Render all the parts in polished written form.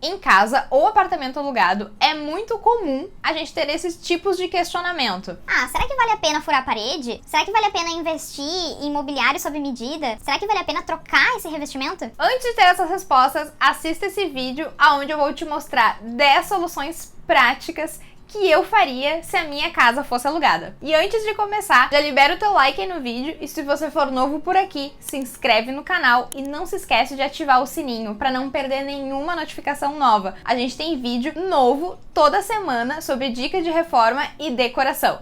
Em casa ou apartamento alugado, é muito comum a gente ter esses tipos de questionamento. Ah, será que vale a pena furar a parede? Será que vale a pena investir em mobiliário sob medida? Será que vale a pena trocar esse revestimento? Antes de ter essas respostas, assista esse vídeo onde eu vou te mostrar 10 soluções práticas que eu faria se a minha casa fosse alugada. E antes de começar, já libera o teu like aí no vídeo e se você for novo por aqui, se inscreve no canal e não se esquece de ativar o sininho para não perder nenhuma notificação nova. A gente tem vídeo novo toda semana sobre dicas de reforma e decoração.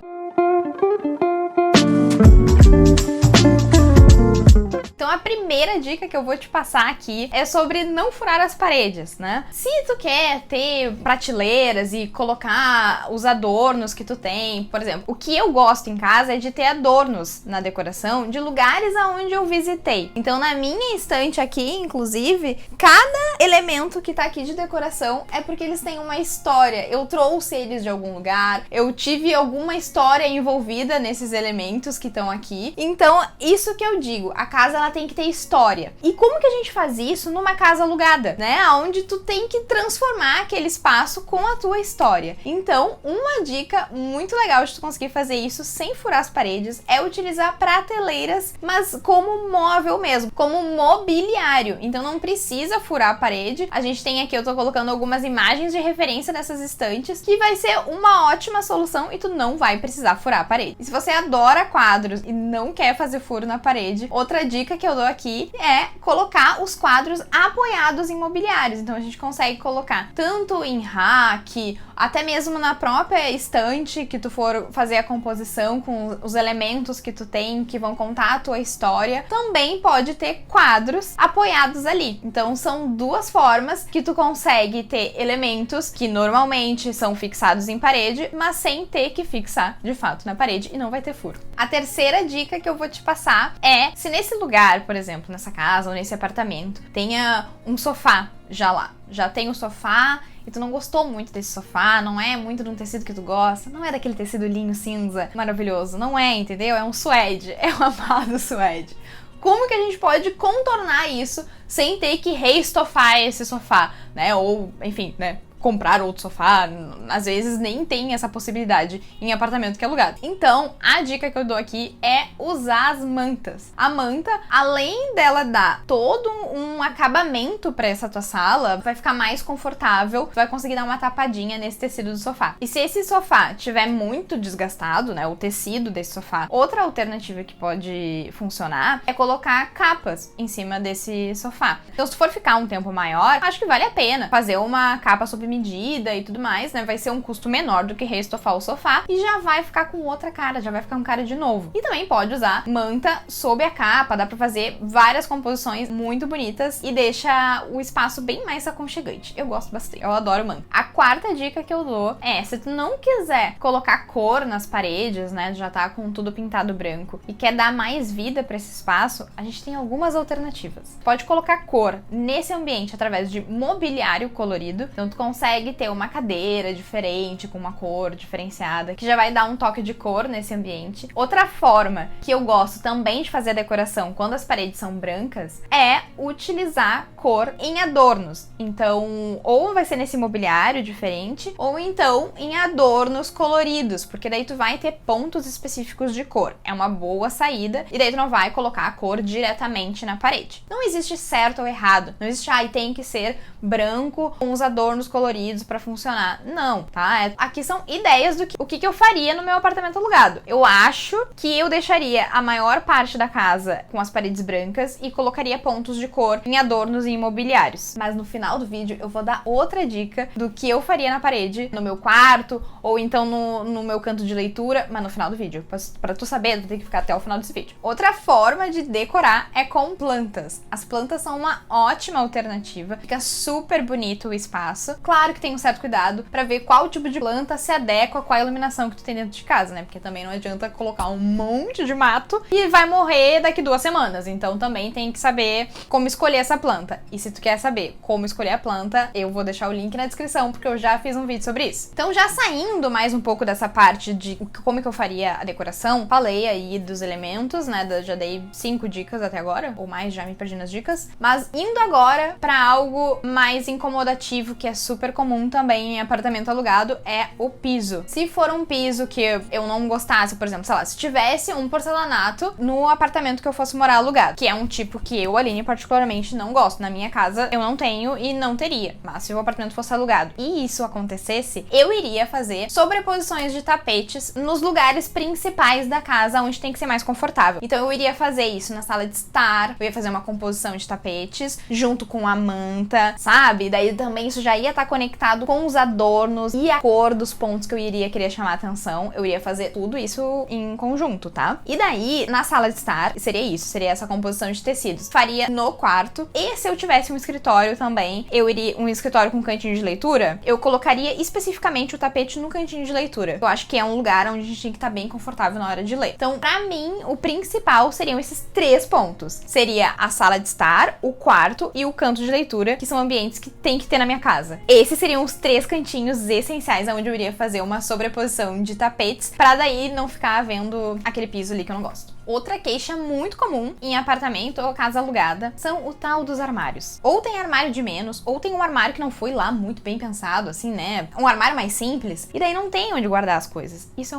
Então a primeira dica que eu vou te passar aqui é sobre não furar as paredes, né? Se tu quer ter prateleiras e colocar os adornos que tu tem, por exemplo, o que eu gosto em casa é de ter adornos na decoração de lugares aonde eu visitei. Então na minha estante aqui, inclusive, cada elemento que tá aqui de decoração é porque eles têm uma história. Eu trouxe eles de algum lugar, eu tive alguma história envolvida nesses elementos que estão aqui. Então, isso que eu digo, a casa ela tem que ter história. E como que a gente faz isso numa casa alugada, né? Onde tu tem que transformar aquele espaço com a tua história. Então, uma dica muito legal de tu conseguir fazer isso sem furar as paredes é utilizar prateleiras, mas como móvel mesmo, como mobiliário. Então não precisa furar a parede. A gente tem aqui, eu tô colocando algumas imagens de referência nessas estantes, que vai ser uma ótima solução e tu não vai precisar furar a parede. E se você adora quadros e não quer fazer furo na parede, outra dica que eu dou aqui é colocar os quadros apoiados em mobiliários. Então a gente consegue colocar tanto em rack, até mesmo na própria estante que tu for fazer a composição com os elementos que tu tem, que vão contar a tua história. Também pode ter quadros apoiados ali. Então são duas formas que tu consegue ter elementos que normalmente são fixados em parede, mas sem ter que fixar de fato na parede e não vai ter furo. A terceira dica que eu vou te passar é, se nesse lugar, por exemplo, nessa casa ou nesse apartamento, tenha um sofá já lá. Já tem o sofá e tu não gostou muito desse sofá, não é muito de um tecido que tu gosta, não é daquele tecido linho cinza maravilhoso, não é, entendeu? É um suede, é um amado suede. Como que a gente pode contornar isso sem ter que reestofar esse sofá, né? Ou, enfim, né? Comprar outro sofá, às vezes nem tem essa possibilidade em apartamento que é alugado. Então, a dica que eu dou aqui é usar as mantas. A manta, além dela dar todo um acabamento para essa tua sala, vai ficar mais confortável, vai conseguir dar uma tapadinha nesse tecido do sofá. E se esse sofá tiver muito desgastado, né, o tecido desse sofá, outra alternativa que pode funcionar é colocar capas em cima desse sofá. Então, se for ficar um tempo maior, acho que vale a pena fazer uma capa sob medida e tudo mais, né? Vai ser um custo menor do que reestofar o sofá e já vai ficar com outra cara, já vai ficar com cara de novo. E também pode usar manta sob a capa, dá pra fazer várias composições muito bonitas e deixa o espaço bem mais aconchegante. Eu gosto bastante, eu adoro manta. A quarta dica que eu dou é, se tu não quiser colocar cor nas paredes, né? Já tá com tudo pintado branco e quer dar mais vida pra esse espaço, a gente tem algumas alternativas. Pode colocar cor nesse ambiente através de mobiliário colorido, então tu consegue ter uma cadeira diferente, com uma cor diferenciada, que já vai dar um toque de cor nesse ambiente. Outra forma que eu gosto também de fazer a decoração quando as paredes são brancas é utilizar cor em adornos. Então, ou vai ser nesse mobiliário diferente, ou então em adornos coloridos, porque daí tu vai ter pontos específicos de cor. É uma boa saída, e daí tu não vai colocar a cor diretamente na parede. Não existe certo ou errado, não existe, tem que ser branco com os adornos coloridos para funcionar. Não, tá? Aqui são ideias do que eu faria no meu apartamento alugado. Eu acho que eu deixaria a maior parte da casa com as paredes brancas e colocaria pontos de cor em adornos e imobiliários. Mas no final do vídeo eu vou dar outra dica do que eu faria na parede, no meu quarto, ou então no meu canto de leitura, mas no final do vídeo. Pra tu saber, tu tem que ficar até o final desse vídeo. Outra forma de decorar é com plantas. As plantas são uma ótima alternativa, fica super bonito o espaço. Claro Claro que tem um certo cuidado pra ver qual tipo de planta se adequa a qual iluminação que tu tem dentro de casa, né? Porque também não adianta colocar um monte de mato e vai morrer daqui 2 semanas. Então também tem que saber como escolher essa planta. E se tu quer saber como escolher a planta, eu vou deixar o link na descrição, porque eu já fiz um vídeo sobre isso. Então, já saindo mais um pouco dessa parte de como que eu faria a decoração, falei aí dos elementos, né? Já dei 5 dicas até agora, ou mais, já me perdi nas dicas. Mas indo agora pra algo mais incomodativo, que é super comum também em apartamento alugado, é o piso. Se for um piso que eu não gostasse, por exemplo, sei lá, se tivesse um porcelanato no apartamento que eu fosse morar alugado, que é um tipo que eu, Aline, particularmente não gosto. Na minha casa eu não tenho e não teria, mas se o apartamento fosse alugado e isso acontecesse, eu iria fazer sobreposições de tapetes nos lugares principais da casa, onde tem que ser mais confortável. Então eu iria fazer isso na sala de estar, eu ia fazer uma composição de tapetes junto com a manta, sabe? Daí também isso já ia estar conectado com os adornos e a cor dos pontos que eu iria querer chamar atenção. Eu iria fazer tudo isso em conjunto, tá? E daí, na sala de estar, seria isso, seria essa composição de tecidos. Faria no quarto, e se eu tivesse um escritório também, eu iria, um escritório com cantinho de leitura, eu colocaria especificamente o tapete no cantinho de leitura. Eu acho que é um lugar onde a gente tem que estar bem confortável na hora de ler. Então, pra mim, o principal seriam esses 3 pontos. Seria a sala de estar, o quarto e o canto de leitura, que são ambientes que tem que ter na minha casa. Esses seriam os 3 cantinhos essenciais onde eu iria fazer uma sobreposição de tapetes, pra daí não ficar vendo aquele piso ali que eu não gosto. Outra queixa muito comum em apartamento ou casa alugada são o tal dos armários. Ou tem armário de menos, ou tem um armário que não foi lá muito bem pensado, assim, né? Um armário mais simples, e daí não tem onde guardar as coisas. Isso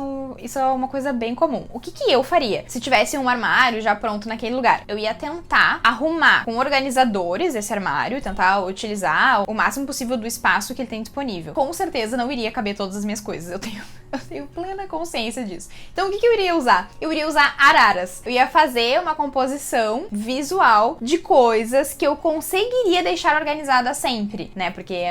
é uma coisa bem comum. O que eu faria se tivesse um armário já pronto naquele lugar? Eu ia tentar arrumar com organizadores esse armário, tentar utilizar o máximo possível do espaço que ele tem disponível. Com certeza não iria caber todas as minhas coisas, eu tenho plena consciência disso. Então o que eu iria usar? Eu iria usar araras. Eu ia fazer uma composição visual de coisas que eu conseguiria deixar organizada sempre, né? Porque,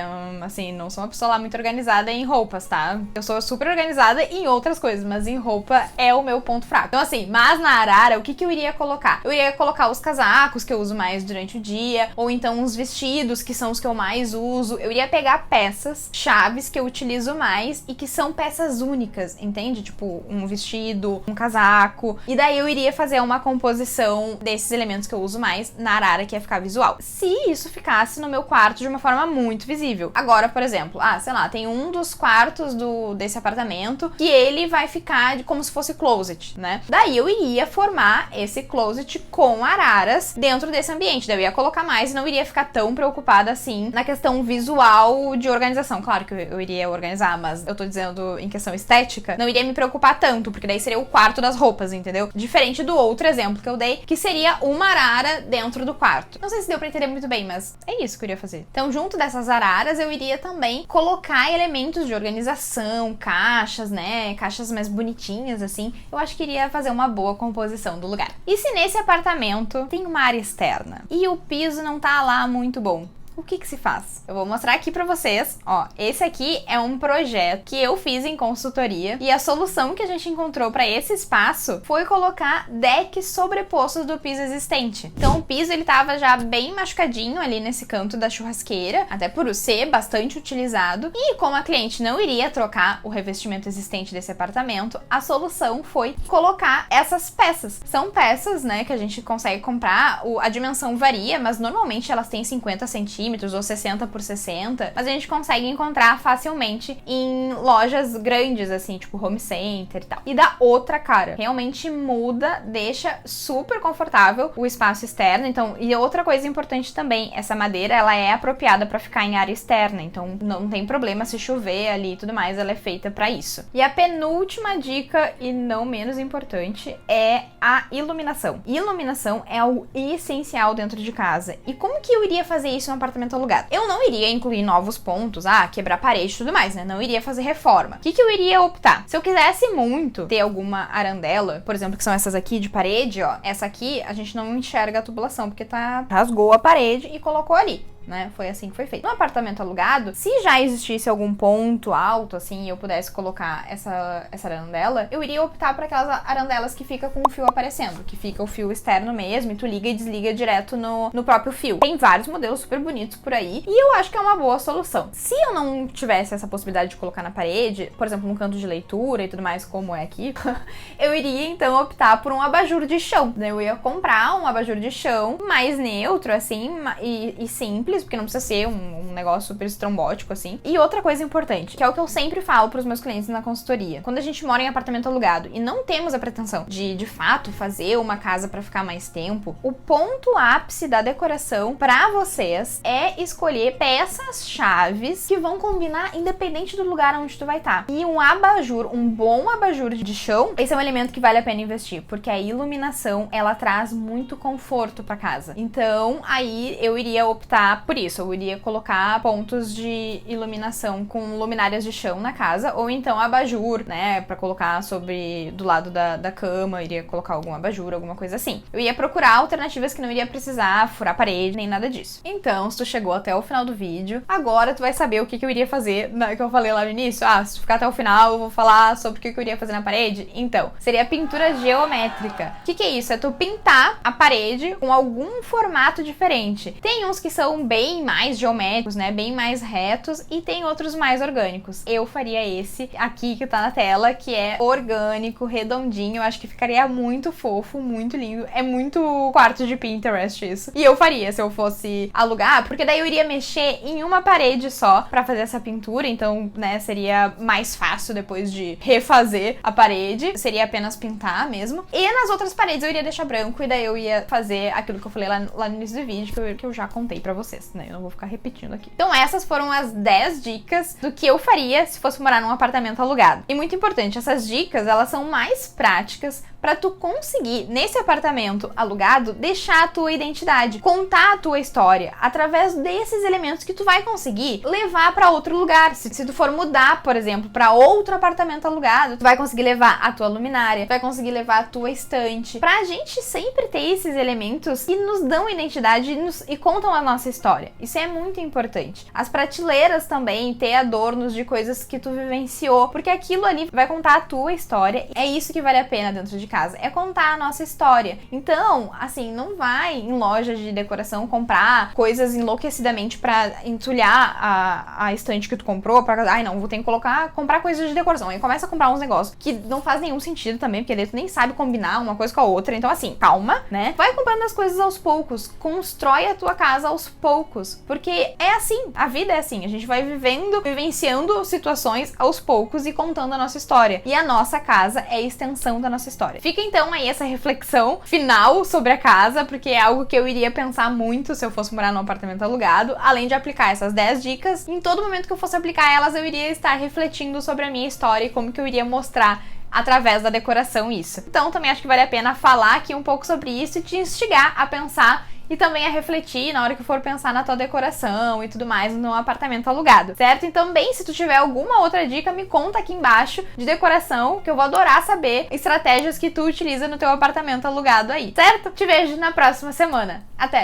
assim, não sou uma pessoa lá muito organizada em roupas, tá? Eu sou super organizada em outras coisas, mas em roupa é o meu ponto fraco. Então, assim, mas na arara, o que eu iria colocar? Eu iria colocar os casacos que eu uso mais durante o dia, ou então os vestidos, que são os que eu mais uso. Eu iria pegar peças, chaves que eu utilizo mais e que são peças únicas, entende? Tipo, um vestido, um casaco. E daí eu iria fazer uma composição desses elementos que eu uso mais na arara, que ia ficar visual. Se isso ficasse no meu quarto de uma forma muito visível. Agora, por exemplo, sei lá, tem um dos quartos desse apartamento que ele vai ficar como se fosse closet, né? Daí eu iria formar esse closet com araras dentro desse ambiente. Daí eu ia colocar mais e não iria ficar tão preocupada assim na questão visual de organização. Claro que eu iria organizar, mas eu tô dizendo em questão estética, não iria me preocupar tanto, porque daí seria o quarto das roupas, entendeu? Diferente do outro exemplo que eu dei, que seria uma arara dentro do quarto. Não sei se deu pra entender muito bem, mas é isso que eu iria fazer. Então, junto dessas araras, eu iria também colocar elementos de organização, caixas, né? Caixas mais bonitinhas, assim. Eu acho que iria fazer uma boa composição do lugar. E se nesse apartamento tem uma área externa e o piso não tá lá muito bom? O que se faz? Eu vou mostrar aqui pra vocês, ó, esse aqui é um projeto que eu fiz em consultoria e a solução que a gente encontrou pra esse espaço foi colocar decks sobrepostos do piso existente. Então o piso ele tava já bem machucadinho ali nesse canto da churrasqueira, até por ser bastante utilizado, e como a cliente não iria trocar o revestimento existente desse apartamento, a solução foi colocar essas peças. São peças, né, que a gente consegue comprar, a dimensão varia, mas normalmente elas têm 50 centímetros ou 60 por 60, mas a gente consegue encontrar facilmente em lojas grandes, assim, tipo home center e tal. E dá outra cara. Realmente muda, deixa super confortável o espaço externo. Então, e outra coisa importante também, essa madeira, ela é apropriada para ficar em área externa, então não tem problema se chover ali e tudo mais, ela é feita para isso. E a penúltima dica, e não menos importante, é a iluminação. Iluminação é algo essencial dentro de casa. E como que eu iria fazer isso no apartamento alugado? Eu não iria incluir novos pontos, quebrar parede e tudo mais, né? Não iria fazer reforma. O que eu iria optar? Se eu quisesse muito ter alguma arandela, por exemplo, que são essas aqui de parede, ó. Essa aqui, a gente não enxerga a tubulação, porque rasgou a parede e colocou ali. né? Foi assim que foi feito. No apartamento alugado, se já existisse algum ponto alto, assim, e eu pudesse colocar essa arandela, eu iria optar por aquelas arandelas que fica com o fio aparecendo, que fica o fio externo mesmo, e tu liga e desliga direto no próprio fio. Tem vários modelos super bonitos por aí, e eu acho que é uma boa solução. Se eu não tivesse essa possibilidade de colocar na parede, por exemplo, num canto de leitura e tudo mais, como é aqui, eu iria, então, optar por um abajur de chão. Eu ia comprar um abajur de chão mais neutro, assim, e simples, porque não precisa ser um negócio super estrombótico, assim. E outra coisa importante, que é o que eu sempre falo pros meus clientes na consultoria. Quando a gente mora em apartamento alugado e não temos a pretensão de fato, fazer uma casa pra ficar mais tempo, o ponto ápice da decoração pra vocês é escolher peças-chaves que vão combinar independente do lugar onde tu vai estar. E um abajur, um bom abajur de chão, esse é um elemento que vale a pena investir, porque a iluminação, ela traz muito conforto pra casa. Então, aí eu iria optar por isso. Eu iria colocar pontos de iluminação com luminárias de chão na casa, ou então abajur, né, pra colocar do lado da cama, iria colocar algum abajur, alguma coisa assim. Eu ia procurar alternativas que não iria precisar furar parede, nem nada disso. Então, se tu chegou até o final do vídeo, agora tu vai saber o que eu iria fazer, que eu falei lá no início. Se tu ficar até o final, eu vou falar sobre o que eu iria fazer na parede. Então, seria pintura geométrica. O que é isso? É tu pintar a parede com algum formato diferente. Tem uns que são bem mais geométricos, né, bem mais retos, e tem outros mais orgânicos. Eu faria esse aqui que tá na tela, que é orgânico, redondinho. Eu acho que ficaria muito fofo, muito lindo. É muito quarto de Pinterest isso. E eu faria se eu fosse alugar, porque daí eu iria mexer em uma parede só pra fazer essa pintura, então, né, seria mais fácil depois de refazer a parede. Seria apenas pintar mesmo. E nas outras paredes eu iria deixar branco, e daí eu ia fazer aquilo que eu falei lá no início do vídeo, que eu já contei pra vocês, né? Eu não vou ficar repetindo aqui. Então essas foram as 10 dicas do que eu faria se fosse morar num apartamento alugado. E muito importante, essas dicas, elas são mais práticas pra tu conseguir, nesse apartamento alugado, deixar a tua identidade, contar a tua história, através desses elementos que tu vai conseguir levar pra outro lugar. Se tu for mudar, por exemplo, pra outro apartamento alugado, tu vai conseguir levar a tua luminária, tu vai conseguir levar a tua estante. Pra gente sempre ter esses elementos que nos dão identidade e contam a nossa história. Isso é muito importante. As prateleiras também, ter adornos de coisas que tu vivenciou, porque aquilo ali vai contar a tua história. É isso que vale a pena dentro de casa, é contar a nossa história. Então, assim, não vai em lojas de decoração comprar coisas enlouquecidamente pra entulhar a estante que tu comprou, não, vou ter que comprar coisas de decoração. Aí começa a comprar uns negócios que não faz nenhum sentido também, porque daí tu nem sabe combinar uma coisa com a outra. Então, assim, calma, né? Vai comprando as coisas aos poucos, constrói a tua casa aos poucos, porque é assim, a vida é assim, a gente vai vivenciando situações aos poucos e contando a nossa história. E a nossa casa é a extensão da nossa história. Fica então aí essa reflexão final sobre a casa, porque é algo que eu iria pensar muito se eu fosse morar num apartamento alugado, além de aplicar essas 10 dicas. Em todo momento que eu fosse aplicar elas, eu iria estar refletindo sobre a minha história e como que eu iria mostrar através da decoração isso. Então também acho que vale a pena falar aqui um pouco sobre isso e te instigar a pensar e também a refletir na hora que for pensar na tua decoração e tudo mais no apartamento alugado, certo? Então, também, se tu tiver alguma outra dica, me conta aqui embaixo de decoração, que eu vou adorar saber estratégias que tu utiliza no teu apartamento alugado aí, certo? Te vejo na próxima semana. Até!